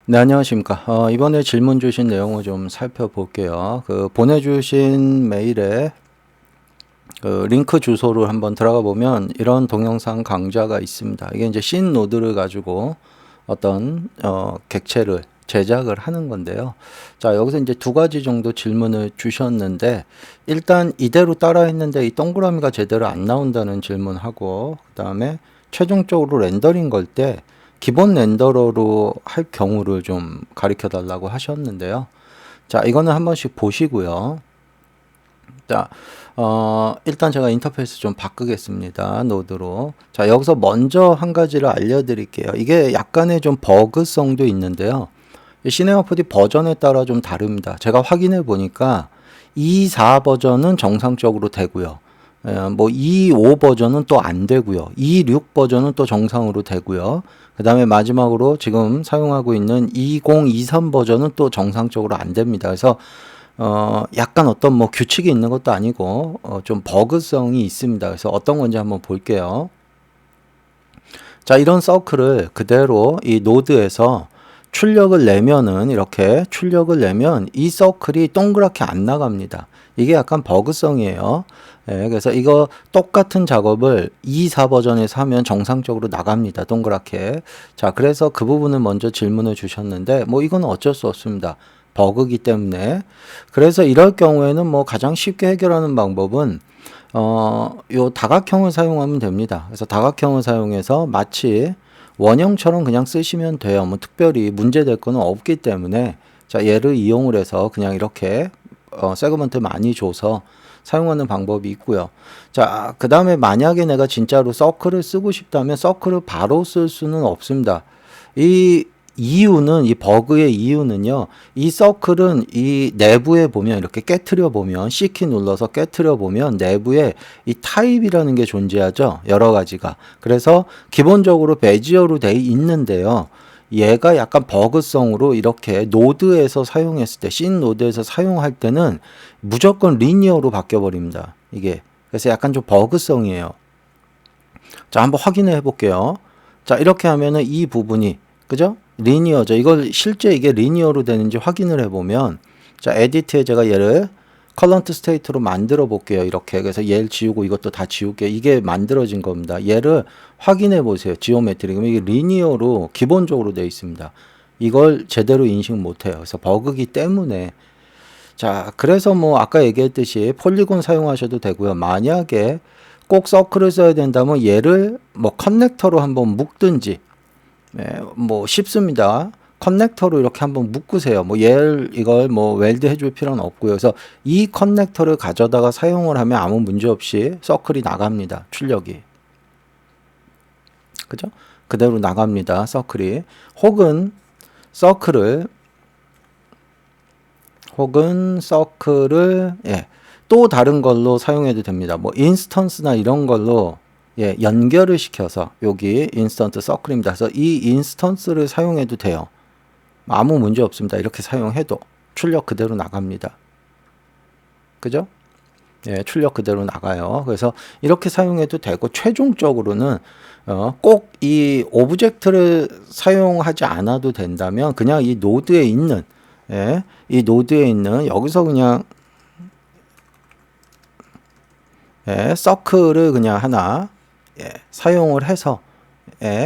네, 안녕하십니까. 이번에 질문 주신 내용을 좀 살펴볼게요. 보내주신 메일에 링크 주소를 한번 들어가 보면 이런 동영상 강좌가 있습니다. 이게 이제 씬 노드를 가지고 어떤, 객체를 제작을 하는 건데요. 자, 여기서 이제 두 가지 정도 질문을 주셨는데, 일단 이대로 따라 했는데 이 동그라미가 제대로 안 나온다는 질문하고, 그 다음에 최종적으로 렌더링 걸 때 기본 렌더러로 할 경우를 좀 가르쳐 달라고 하셨는데요. 자, 이거는 한 번씩 보시고요. 자, 일단 제가 인터페이스 좀 바꾸겠습니다. 노드로. 자, 여기서 먼저 한 가지를 알려드릴게요. 이게 약간의 좀 버그성도 있는데요. 시네마포디 버전에 따라 좀 다릅니다. 제가 확인해 보니까 2.4 버전은 정상적으로 되고요. 뭐 2.5 버전은 또 안 되고요. 2.6 버전은 또 정상으로 되고요. 그 다음에 마지막으로 지금 사용하고 있는 2023 버전은 또 정상적으로 안 됩니다. 그래서 약간 어떤 뭐 규칙이 있는 것도 아니고 좀 버그성이 있습니다. 그래서 어떤 건지 한번 볼게요. 자, 이런 서클을 그대로 이 노드에서 출력을 내면은 이렇게 출력을 내면 이 서클이 동그랗게 안 나갑니다. 이게 약간 버그성이에요. 예, 그래서 이거 똑같은 작업을 2.4 버전에서 하면 정상적으로 나갑니다. 동그랗게. 자, 그래서 그 부분을 먼저 질문을 주셨는데 뭐 이건 어쩔 수 없습니다. 버그기 때문에. 그래서 이럴 경우에는 뭐 가장 쉽게 해결하는 방법은 요 다각형을 사용하면 됩니다. 그래서 다각형을 사용해서 마치 원형처럼 그냥 쓰시면 돼요. 뭐 특별히 문제될 거는 없기 때문에 자, 얘를 이용을 해서 그냥 이렇게 세그먼트 많이 줘서 사용하는 방법이 있고요. 자, 그 다음에 만약에 내가 진짜로 서클을 쓰고 싶다면 서클을 바로 쓸 수는 없습니다. 이 이유는, 이 버그의 이유는요, 이 서클은 이 내부에 보면 이렇게 깨트려 보면, C키 눌러서 깨트려 보면 내부에 이 타입이라는 게 존재하죠. 여러 가지가. 그래서 기본적으로 베지어로 돼 있는데요. 얘가 약간 버그성으로 이렇게 노드에서 사용했을 때, 씬 노드에서 사용할 때는 무조건 리니어로 바뀌어 버립니다. 이게. 그래서 약간 좀 버그성이에요. 자, 한번 확인해 볼게요. 자, 이렇게 하면은 이 부분이, 그죠? 리니어죠. 이걸 실제 이게 리니어로 되는지 확인을 해보면, 자, 에디트에 제가 얘를 current state로 만들어 볼게요. 이렇게. 그래서 얘를 지우고 이것도 다 지울게요. 이게 만들어진 겁니다. 얘를 확인해 보세요. 지오메트리. 그러면 이게 리니어로 기본적으로 되어 있습니다. 이걸 제대로 인식 못 해요. 그래서 버그기 때문에. 자, 그래서 뭐 아까 얘기했듯이 폴리곤 사용하셔도 되고요. 만약에 꼭 서클을 써야 된다면 얘를 뭐 커넥터로 한번 묶든지, 뭐 쉽습니다. 커넥터로 이렇게 한번 묶으세요. 뭐 얘를 이걸 뭐 웰드 해줄 필요는 없고요. 그래서 이 커넥터를 가져다가 사용을 하면 아무 문제 없이 서클이 나갑니다. 출력이. 그죠? 그대로 나갑니다. 서클이. 혹은 서클을 또 다른 걸로 사용해도 됩니다. 뭐 인스턴스나 이런 걸로 연결을 시켜서 여기 인스턴트 서클입니다. 그래서 이 인스턴스를 사용해도 돼요. 아무 문제 없습니다. 이렇게 사용해도 출력 그대로 나갑니다. 그죠? 예, 출력 그대로 나가요. 그래서 이렇게 사용해도 되고 최종적으로는 꼭 이 오브젝트를 사용하지 않아도 된다면 그냥 이 노드에 있는 이 노드에 있는 여기서 그냥 서클을 그냥 하나 사용을 해서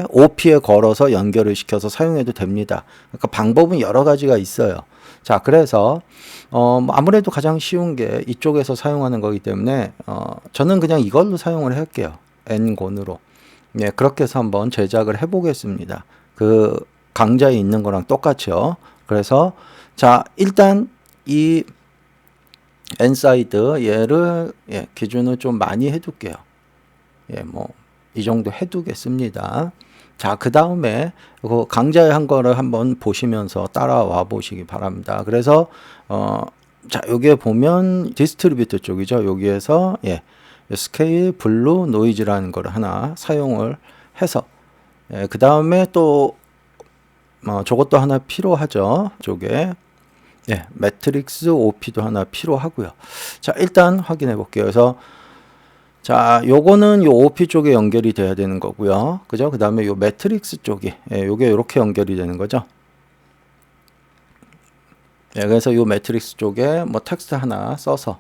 OP에 걸어서 연결을 시켜서 사용해도 됩니다. 그러니까 방법은 여러 가지가 있어요. 자, 그래서 아무래도 가장 쉬운 게 이쪽에서 사용하는 거기 때문에 저는 그냥 이걸로 사용을 할게요. n곤으로. 그렇게 해서 한번 제작을 해보겠습니다. 그 강좌에 있는 거랑 똑같죠. 그래서 자, 일단 이 n사이드 얘를 기준을 좀 많이 해둘게요. 뭐 이 정도 해두겠습니다. 자, 그 다음에 그 강좌에 한 거를 한번 보시면서 따라와 보시기 바랍니다. 그래서 자, 여기에 보면 디스트리뷰트 쪽이죠. 여기에서 스케일 블루 노이즈라는 거를 하나 사용을 해서 그 다음에 또 저것도 하나 필요하죠. 쪽에 매트릭스 OP도 하나 필요하고요. 자, 일단 확인해 볼게요. 그래서 자, 요거는 요 OP 쪽에 연결이 돼야 되는 거고요. 그죠? 그 다음에 요 매트릭스 쪽이, 요게 요렇게 연결이 되는 거죠. 예, 그래서 이 매트릭스 쪽에 뭐 텍스트 하나 써서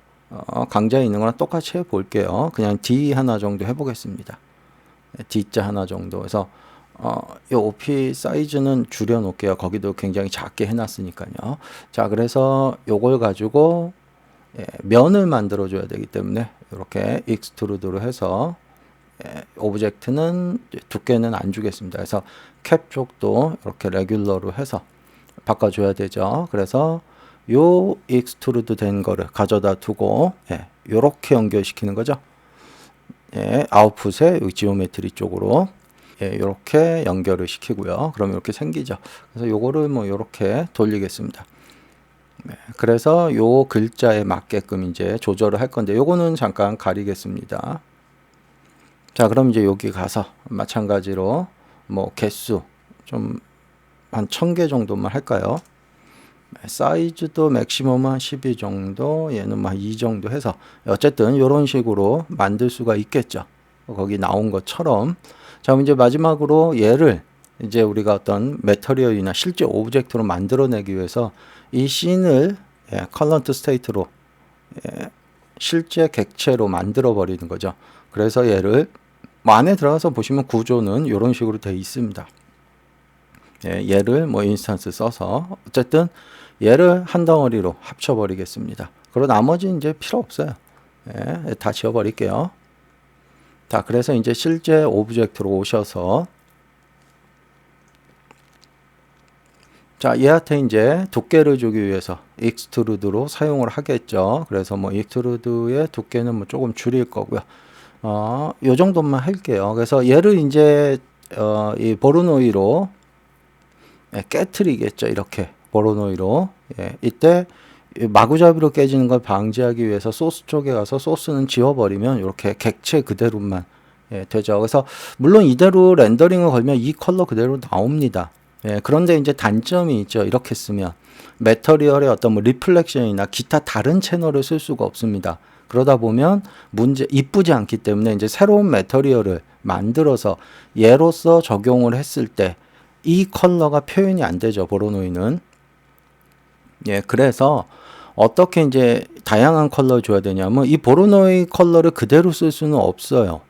강좌에 있는 거랑 똑같이 해볼게요. 그냥 D 하나 정도 해보겠습니다. D자 하나 정도 해서 이 OP 사이즈는 줄여놓을게요. 거기도 굉장히 작게 해놨으니까요. 자, 그래서 요걸 가지고 면을 만들어 줘야 되기 때문에 이렇게 익스트루드로 해서 오브젝트는 두께는 안 주겠습니다. 그래서 캡 쪽도 이렇게 레귤러로 해서 바꿔줘야 되죠. 그래서 요 익스트루드 된 거를 가져다 두고 요렇게 연결시키는 거죠. 아웃풋에 여기 지오메트리 쪽으로 이렇게 연결을 시키고요. 그럼 이렇게 생기죠. 그래서 요거를 뭐 이렇게 돌리겠습니다. 그래서 요 글자에 맞게끔 이제 조절을 할 건데 요거는 잠깐 가리겠습니다. 자, 그럼 이제 여기 가서 마찬가지로 뭐 개수 좀 한 1000개 정도만 할까요? 사이즈도 맥시멈 한 12 정도, 얘는 한 2 정도 해서 어쨌든 이런 식으로 만들 수가 있겠죠. 거기 나온 것처럼. 자, 이제 마지막으로 얘를 이제 우리가 어떤 매터리얼이나 실제 오브젝트로 만들어내기 위해서 이 씬을 커런트 스테이트로 실제 객체로 만들어 버리는 거죠. 그래서 얘를 뭐 안에 들어가서 보시면 구조는 이런 식으로 되어 있습니다. 얘를 뭐 인스턴스 써서 어쨌든 얘를 한 덩어리로 합쳐 버리겠습니다. 그리고 나머지 이제 필요 없어요. 다 지워 버릴게요. 자, 그래서 이제 실제 오브젝트로 오셔서 자, 얘한테 이제 두께를 주기 위해서 익스트루드로 사용을 하겠죠. 그래서 뭐 익스트루드의 두께는 뭐 조금 줄일 거고요. 요 정도만 할게요. 그래서 얘를 이제 이 보르노이로 깨트리겠죠. 이렇게 보르노이로. 이때 마구잡이로 깨지는 걸 방지하기 위해서 소스 쪽에 가서 소스는 지워버리면 이렇게 객체 그대로만 되죠. 그래서 물론 이대로 렌더링을 걸면 이 컬러 그대로 나옵니다. 그런데 이제 단점이 있죠. 이렇게 쓰면 매터리얼의 어떤 뭐 리플렉션이나 기타 다른 채널을 쓸 수가 없습니다. 그러다 보면 이쁘지 않기 때문에 이제 새로운 매터리얼을 만들어서 얘로서 적용을 했을 때 이 컬러가 표현이 안 되죠. 보르노이는. 그래서 어떻게 이제 다양한 컬러를 줘야 되냐면 이 보르노이 컬러를 그대로 쓸 수는 없어요.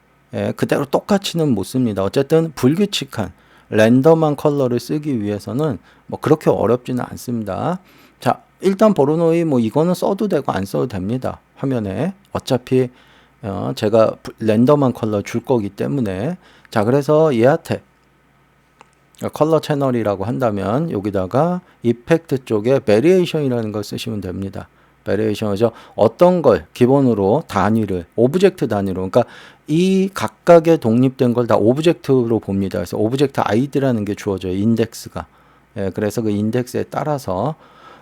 그대로 똑같이는 못 씁니다. 어쨌든 불규칙한 랜덤한 컬러를 쓰기 위해서는 뭐 그렇게 어렵지는 않습니다. 자, 일단 보르노이 뭐 이거는 써도 되고 안 써도 됩니다. 화면에 어차피 제가 랜덤한 컬러 줄 거기 때문에. 자, 그래서 얘한테 컬러 채널이라고 한다면 여기다가 이펙트 쪽에 베리에이션이라는 걸 쓰시면 됩니다. 베리에이션이죠. 어떤 걸 기본으로 단위를 오브젝트 단위로, 그러니까 이 각각의 독립된 걸 다 오브젝트로 봅니다. 그래서 오브젝트 아이디라는 게 주어져요. 인덱스가. 그래서 그 인덱스에 따라서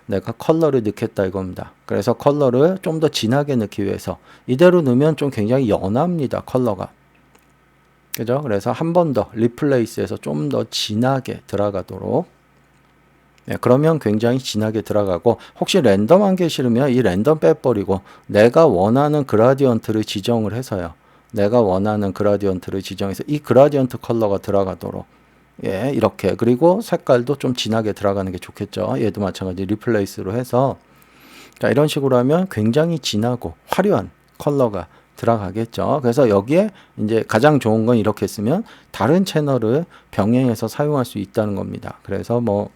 내가 컬러를 넣겠다 이겁니다. 그래서 컬러를 좀 더 진하게 넣기 위해서 이대로 넣으면 좀 굉장히 연합니다. 컬러가. 그죠? 그래서 한 번 더 리플레이스해서 좀 더 진하게 들어가도록. 그러면 굉장히 진하게 들어가고, 혹시 랜덤한 게 싫으면 이 랜덤 빼버리고 내가 원하는 그라디언트를 지정을 해서요. 내가 원하는 그라디언트를 지정해서 이 그라디언트 컬러가 들어가도록. 이렇게. 그리고 색깔도 좀 진하게 들어가는 게 좋겠죠. 얘도 마찬가지 리플레이스로 해서. 자, 이런 식으로 하면 굉장히 진하고 화려한 컬러가 들어가겠죠. 그래서 여기에 이제 가장 좋은 건 이렇게 쓰면 다른 채널을 병행해서 사용할 수 있다는 겁니다. 그래서 뭐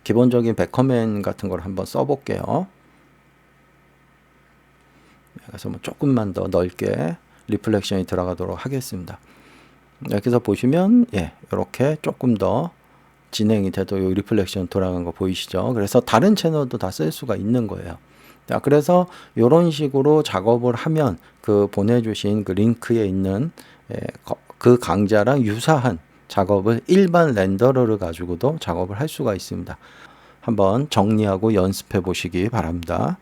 기본적인 백커맨 같은 걸 한번 써볼게요. 그래서 뭐 조금만 더 넓게 리플렉션이 들어가도록 하겠습니다. 여기서 보시면 이렇게 조금 더 진행이 돼도 이 리플렉션 돌아간 거 보이시죠? 그래서 다른 채널도 다 쓸 수가 있는 거예요. 자, 그래서 이런 식으로 작업을 하면 그 보내주신 그 링크에 있는 그 강좌랑 유사한 작업을 일반 렌더러를 가지고도 작업을 할 수가 있습니다. 한번 정리하고 연습해 보시기 바랍니다.